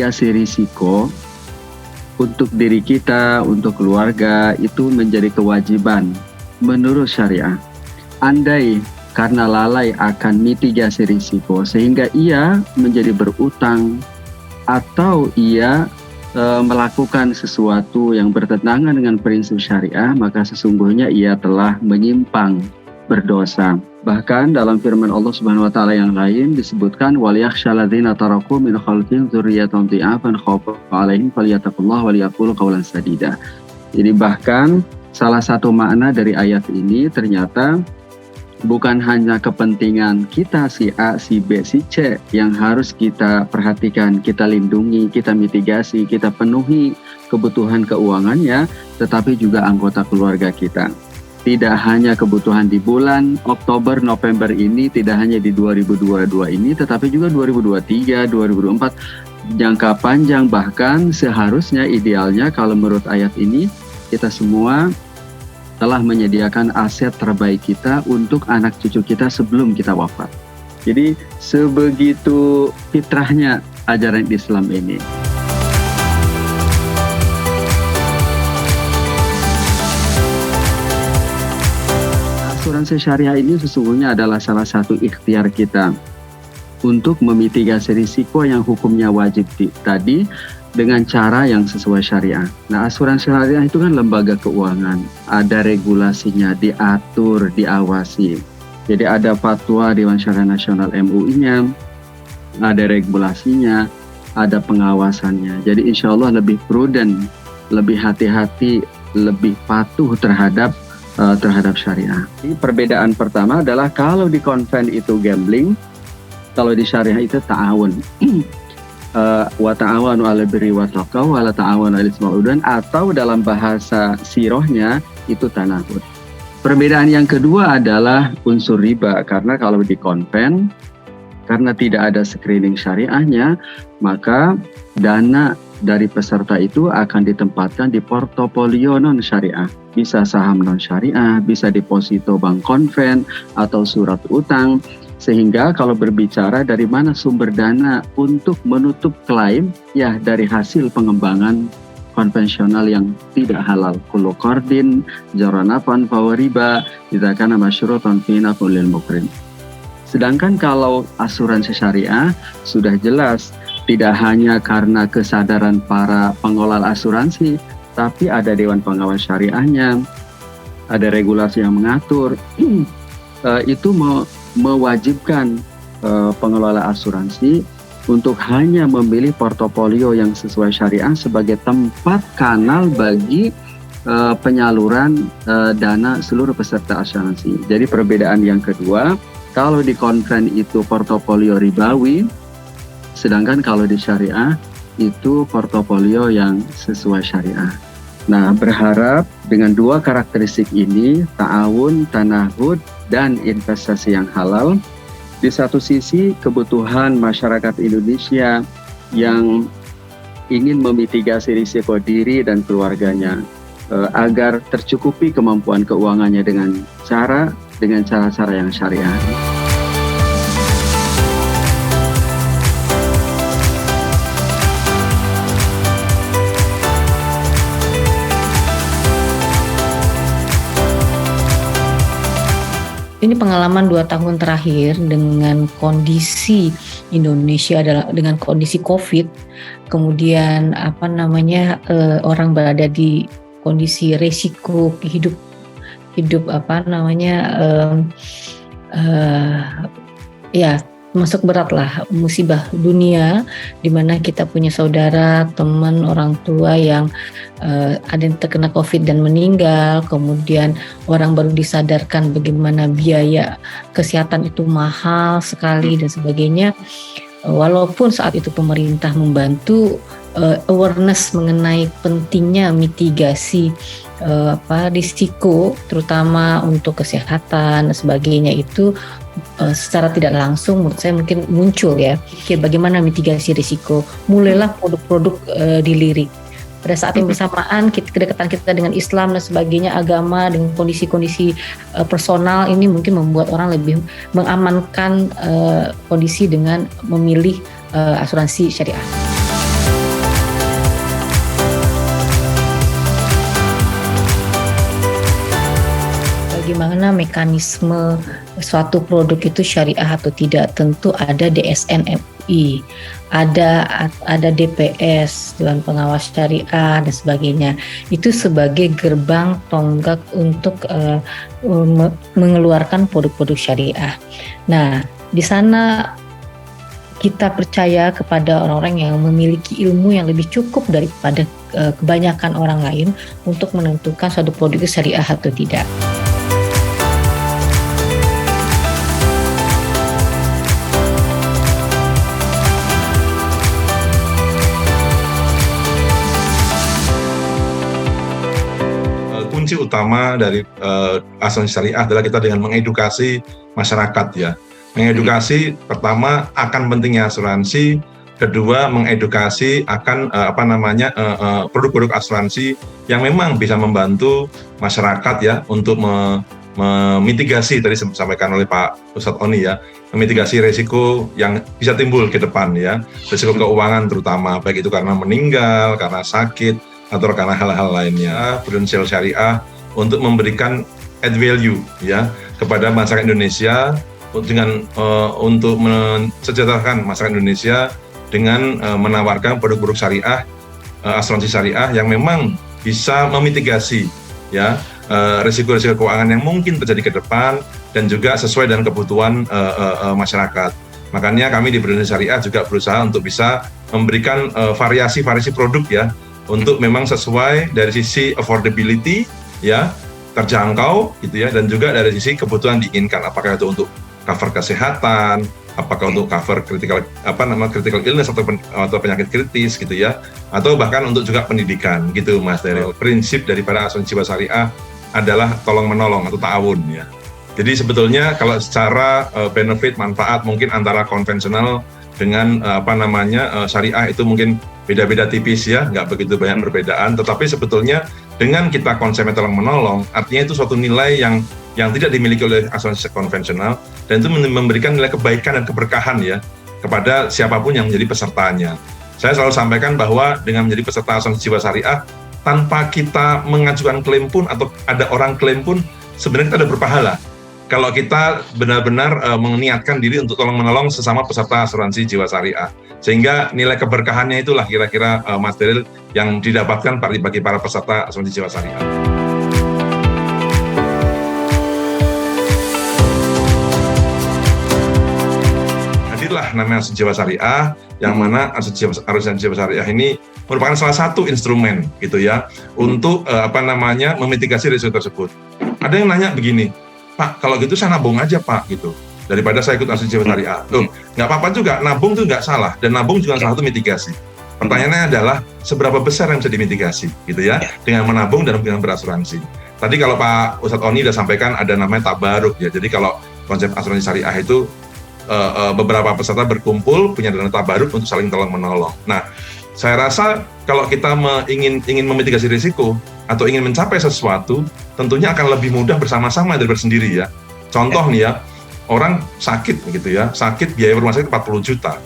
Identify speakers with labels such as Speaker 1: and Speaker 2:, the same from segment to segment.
Speaker 1: mitigasi risiko untuk diri kita, untuk keluarga, itu menjadi kewajiban menurut syariah. Andai karena lalai akan mitigasi risiko sehingga ia menjadi berutang atau ia melakukan sesuatu yang bertentangan dengan prinsip syariah, maka sesungguhnya ia telah menyimpang, berdosa. Bahkan dalam firman Allah Subhanahu wa taala yang lain disebutkan wal yakhshal ladzina taraku min khalfihim dzurriyyatan dhi'afan khafu 'alaihim falyattaqullaha wal yaqulu qawlan sadida. Jadi bahkan salah satu makna dari ayat ini ternyata bukan hanya kepentingan kita si A, si B, si C yang harus kita perhatikan, kita lindungi, kita mitigasi, kita penuhi kebutuhan keuangannya, tetapi juga anggota keluarga kita. Tidak hanya kebutuhan di bulan Oktober, November ini, tidak hanya di 2022 ini, tetapi juga 2023, 2024, jangka panjang. Bahkan seharusnya idealnya kalau menurut ayat ini, kita semua telah menyediakan aset terbaik kita untuk anak cucu kita sebelum kita wafat. Jadi sebegitu fitrahnya ajaran Islam ini. Asuransi syariah ini sesungguhnya adalah salah satu ikhtiar kita untuk memitigasi risiko yang hukumnya wajib tadi dengan cara yang sesuai syariah. Nah, asuransi syariah itu kan lembaga keuangan, ada regulasinya, diatur, diawasi. Jadi ada fatwa Dewan Syariah Nasional MUI-nya, ada regulasinya, ada pengawasannya. Jadi insya Allah lebih prudent, lebih hati-hati, lebih patuh terhadap syariah. Jadi perbedaan pertama adalah kalau di konven itu gambling, kalau di syariah itu ta'awun. Wa ta'awanu 'alal birri wat taqwa wa la ta'awanu 'alal itsmi wal 'udwan, atau dalam bahasa sirahnya itu tanahud. Perbedaan yang kedua adalah unsur riba, karena kalau di konven karena tidak ada screening syariahnya, maka dana dari peserta itu akan ditempatkan di portofolio non syariah. Bisa saham non syariah, bisa deposito bank konven atau surat utang. Sehingga kalau berbicara dari mana sumber dana untuk menutup klaim, ya dari hasil pengembangan konvensional yang tidak halal. Kullu qardin jaranafan fahuwa riba idza kana masyrutan fi naf'il mukrim. Sedangkan kalau asuransi syariah sudah jelas tidak hanya karena kesadaran para pengelola asuransi, tapi ada dewan pengawas syariahnya, ada regulasi yang mengatur. Itu mewajibkan pengelola asuransi untuk hanya memilih portofolio yang sesuai syariah sebagai tempat kanal bagi penyaluran dana seluruh peserta asuransi. Jadi perbedaan yang kedua, kalau di konven itu portofolio ribawi, sedangkan kalau di syariah itu portofolio yang sesuai syariah. Nah, berharap dengan dua karakteristik ini, ta'awun, tanahud, dan investasi yang halal, di satu sisi kebutuhan masyarakat Indonesia yang ingin memitigasi risiko diri dan keluarganya agar tercukupi kemampuan keuangannya dengan cara-cara yang syariah.
Speaker 2: Ini pengalaman 2 tahun terakhir dengan kondisi Indonesia adalah dengan kondisi COVID, kemudian orang berada di kondisi resiko hidup masuk berat lah, musibah dunia, di mana kita punya saudara, teman, orang tua yang ada yang terkena COVID dan meninggal, kemudian orang baru disadarkan bagaimana biaya kesehatan itu mahal sekali dan sebagainya. Walaupun saat itu pemerintah membantu, awareness mengenai pentingnya mitigasi risiko, terutama untuk kesehatan dan sebagainya itu secara tidak langsung menurut saya mungkin muncul ya. Bagaimana mitigasi risiko? Mulailah produk-produk dilirik. Pada saat yang bersamaan kedekatan kita dengan Islam dan sebagainya, agama dengan kondisi-kondisi personal ini mungkin membuat orang lebih mengamankan kondisi dengan memilih asuransi syariah. Bagaimana mekanisme suatu produk itu syariah atau tidak? Tentu ada DSN MUI, ada DPS, Dewan Pengawas Syariah dan sebagainya. Itu sebagai gerbang tonggak untuk mengeluarkan produk-produk syariah. Nah, di sana kita percaya kepada orang-orang yang memiliki ilmu yang lebih cukup daripada kebanyakan orang lain untuk menentukan suatu produk itu syariah atau tidak.
Speaker 3: Kunci utama dari asuransi syariah adalah kita dengan mengedukasi masyarakat ya. Mengedukasi pertama akan pentingnya asuransi, kedua mengedukasi akan produk-produk asuransi yang memang bisa membantu masyarakat ya untuk memitigasi, tadi disampaikan oleh Pak Ustadz Oni ya, memitigasi resiko yang bisa timbul ke depan ya, resiko keuangan terutama, baik itu karena meninggal, karena sakit, atau karena hal-hal lainnya. Prudential Syariah untuk memberikan add value ya kepada masyarakat Indonesia dengan untuk mensejahterakan masyarakat Indonesia dengan menawarkan produk-produk syariah, asuransi syariah yang memang bisa memitigasi ya risiko-risiko keuangan yang mungkin terjadi ke depan dan juga sesuai dengan kebutuhan masyarakat. Makanya kami di Prudential Syariah juga berusaha untuk bisa memberikan variasi-variasi produk ya, untuk memang sesuai dari sisi affordability ya, terjangkau gitu ya, dan juga dari sisi kebutuhan diinginkan, apakah itu untuk cover kesehatan, apakah untuk cover critical illness atau penyakit kritis gitu ya, atau bahkan untuk juga pendidikan gitu Mas Daryl. Prinsip daripada asuransi jiwa syariah adalah tolong menolong atau ta'awun ya. Jadi sebetulnya kalau secara benefit manfaat mungkin antara konvensional dengan syariah itu mungkin beda-beda tipis ya, nggak begitu banyak perbedaan. Tetapi sebetulnya dengan kita konsepnya tolong menolong, artinya itu suatu nilai yang tidak dimiliki oleh asuransi konvensional, dan itu memberikan nilai kebaikan dan keberkahan ya kepada siapapun yang menjadi pesertanya. Saya selalu sampaikan bahwa dengan menjadi peserta asuransi jiwa syariah, tanpa kita mengajukan klaim pun atau ada orang klaim pun, sebenarnya kita ada berpahala. Kalau kita benar-benar meniatkan diri untuk tolong menolong sesama peserta asuransi jiwa syariah, sehingga nilai keberkahannya itulah kira-kira material yang didapatkan bagi para peserta asuransi jiwa syariah. Hadirlah namanya asuransi jiwa syariah, yang mana asuransi jiwa syariah ini merupakan salah satu instrumen gitu ya untuk memitigasi risiko tersebut. Ada yang nanya begini, Pak, kalau gitu saya nabung aja Pak gitu, daripada saya ikut asuransi jiwa syariah. Loh, nggak apa-apa juga, nabung itu nggak salah, dan nabung juga salah satu mitigasi. Pertanyaannya adalah seberapa besar yang bisa dimitigasi gitu ya dengan menabung dan dengan berasuransi. Tadi kalau Pak Ustadz Oni sudah sampaikan ada namanya tabaruk ya. Jadi kalau konsep asuransi syariah itu beberapa peserta berkumpul punya dana tabaruk untuk saling tolong menolong. Nah, saya rasa kalau kita ingin memitigasi risiko atau ingin mencapai sesuatu, tentunya akan lebih mudah bersama-sama daripada sendiri ya. Contoh nih ya, orang sakit gitu ya, sakit biaya rumah sakit 40 juta.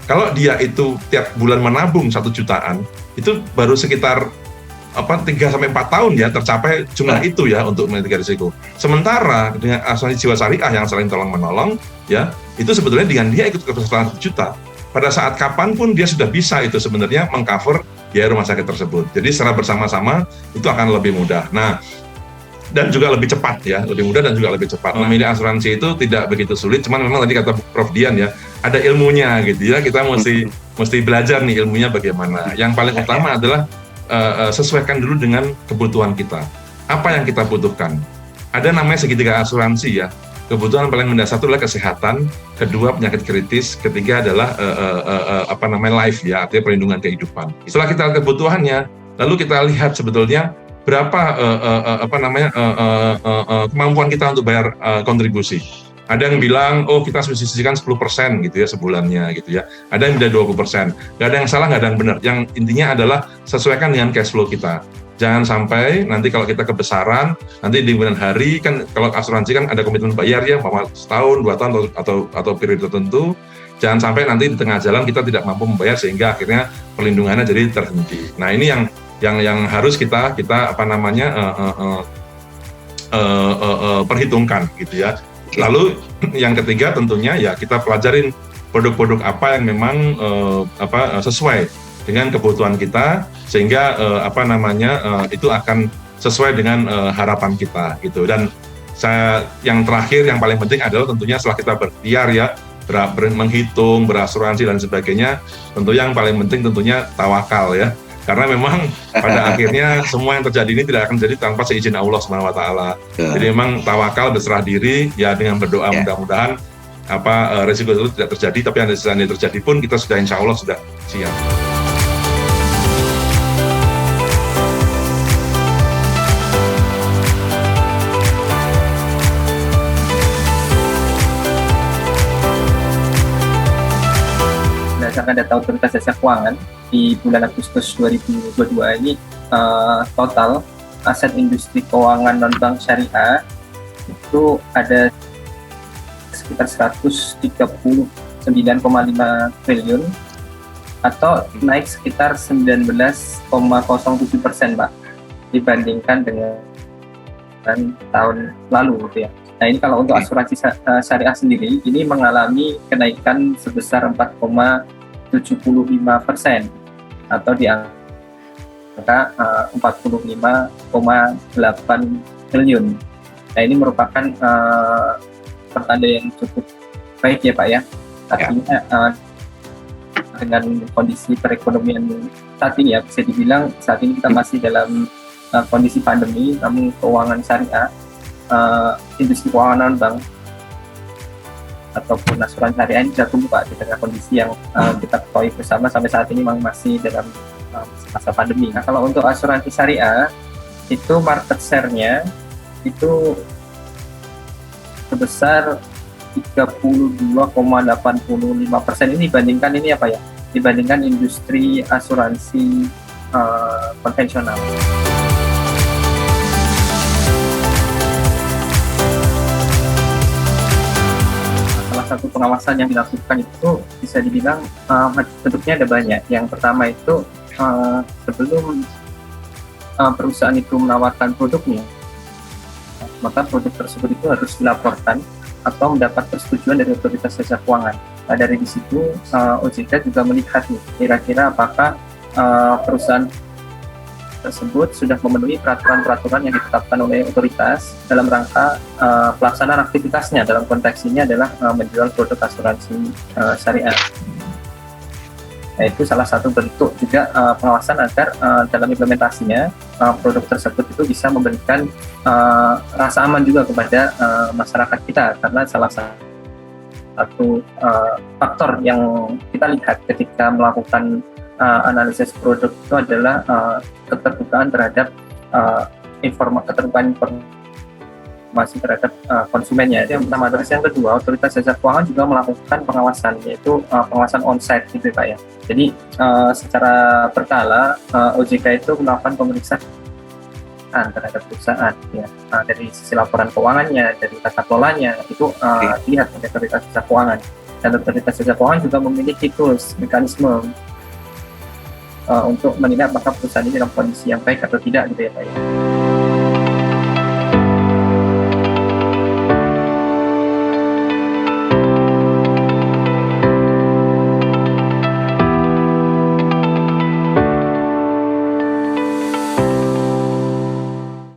Speaker 3: Kalau dia itu tiap bulan menabung 1 jutaan, itu baru sekitar 3-4 tahun ya tercapai jumlah itu ya untuk memitigasi risiko. Sementara dengan asuransi jiwa syariah yang saling tolong menolong ya, itu sebetulnya dengan dia ikut kepesertaan 1 juta, pada saat kapanpun dia sudah bisa itu sebenarnya mengcover biaya rumah sakit tersebut. Jadi secara bersama-sama itu akan lebih mudah. Nah, dan juga lebih cepat ya, lebih mudah dan juga lebih cepat. Memilih asuransi itu tidak begitu sulit, cuman memang tadi kata Prof Dian ya, ada ilmunya gitu ya, kita mesti belajar nih ilmunya bagaimana. Yang paling utama adalah sesuaikan dulu dengan kebutuhan kita. Apa yang kita butuhkan? Ada namanya segitiga asuransi ya. Kebutuhan paling mendasar itu adalah kesehatan, kedua penyakit kritis, ketiga adalah life ya, artinya perlindungan kehidupan. Setelah kita lihat kebutuhannya, lalu kita lihat sebetulnya berapa kemampuan kita untuk bayar kontribusi. Ada yang bilang, oh kita harus sisihkan 10% gitu ya sebulannya gitu ya. Ada yang bilang 20%. Nggak ada yang salah, nggak ada yang benar. Yang intinya adalah sesuaikan dengan cash flow kita. Jangan sampai nanti kalau kita kebesaran, nanti di kemudian hari kan kalau asuransi kan ada komitmen bayar ya, bahwa setahun, 2 tahun atau periode tertentu. Jangan sampai nanti di tengah jalan kita tidak mampu membayar sehingga akhirnya perlindungannya jadi terhenti. Nah ini yang harus kita perhitungkan gitu ya. Lalu yang ketiga tentunya ya kita pelajarin produk-produk apa yang memang sesuai dengan kebutuhan kita sehingga itu akan sesuai dengan harapan kita gitu. Dan yang terakhir yang paling penting adalah tentunya setelah kita berikhtiar ya menghitung, berasuransi dan sebagainya, tentu yang paling penting tentunya tawakal ya. Karena memang pada akhirnya semua yang terjadi ini tidak akan terjadi tanpa seizin Allah Subhanahu wa taala. Jadi memang tawakal, berserah diri ya dengan berdoa mudah-mudahan resiko itu tidak terjadi, tapi yang terjadi pun kita sudah insya Allah sudah siap.
Speaker 4: Berdasarkan data Otoritas Jasa Keuangan di bulan Agustus 2022 ini total aset industri keuangan non-bank syariah itu ada sekitar 139,5 triliun atau naik sekitar 19,07%, Pak, dibandingkan dengan tahun lalu gitu ya. Nah ini kalau untuk asuransi syariah sendiri ini mengalami kenaikan sebesar 4,75% atau di angka 45,8 triliun. Nah ini merupakan pertanda yang cukup baik ya Pak ya. Artinya dengan kondisi perekonomian saat ini ya, bisa dibilang saat ini kita masih dalam kondisi pandemi, namun keuangan syariah, industri keuangan non-bank ataupun asuransi syariah ini bisa tumbuh Pak di tengah kondisi yang kita ketahui bersama sampai saat ini memang masih dalam masa pandemi. Nah kalau untuk asuransi syariah itu market share-nya itu sebesar 32,85%. Ini dibandingkan ini apa ya? Dibandingkan industri asuransi konvensional. Salah satu pengawasan yang dilakukan itu bisa dibilang bentuknya ada banyak. Yang pertama itu sebelum perusahaan itu menawarkan produknya, maka produk tersebut itu harus dilaporkan atau mendapat persetujuan dari Otoritas Jasa Keuangan. Nah, dari di situ OJK juga melihat nih, kira-kira apakah perusahaan tersebut sudah memenuhi peraturan-peraturan yang ditetapkan oleh otoritas dalam rangka pelaksanaan aktivitasnya. Dalam konteks ini adalah menjual produk asuransi syariah. Nah, itu salah satu bentuk juga pengawasan agar dalam implementasinya produk tersebut itu bisa memberikan rasa aman juga kepada masyarakat kita, karena salah satu faktor yang kita lihat ketika melakukan analisis produk itu adalah keterbukaan terhadap keterbukaan informasi terhadap konsumennya. Itu yang pertama. Terus yang kedua, Otoritas Jasa Keuangan juga melakukan pengawasan, yaitu pengawasan on-site gitu Pak ya. Jadi secara berkala OJK itu melakukan pemeriksaan terhadap perusahaan ya, dari sisi laporan keuangannya, dari tata kelolanya itu dilihat oleh Otoritas Jasa Keuangan. Dan Otoritas Jasa Keuangan juga memiliki tools, mekanisme untuk menilai apakah perusahaan ini dalam kondisi yang baik atau tidak gitu ya Pak ya.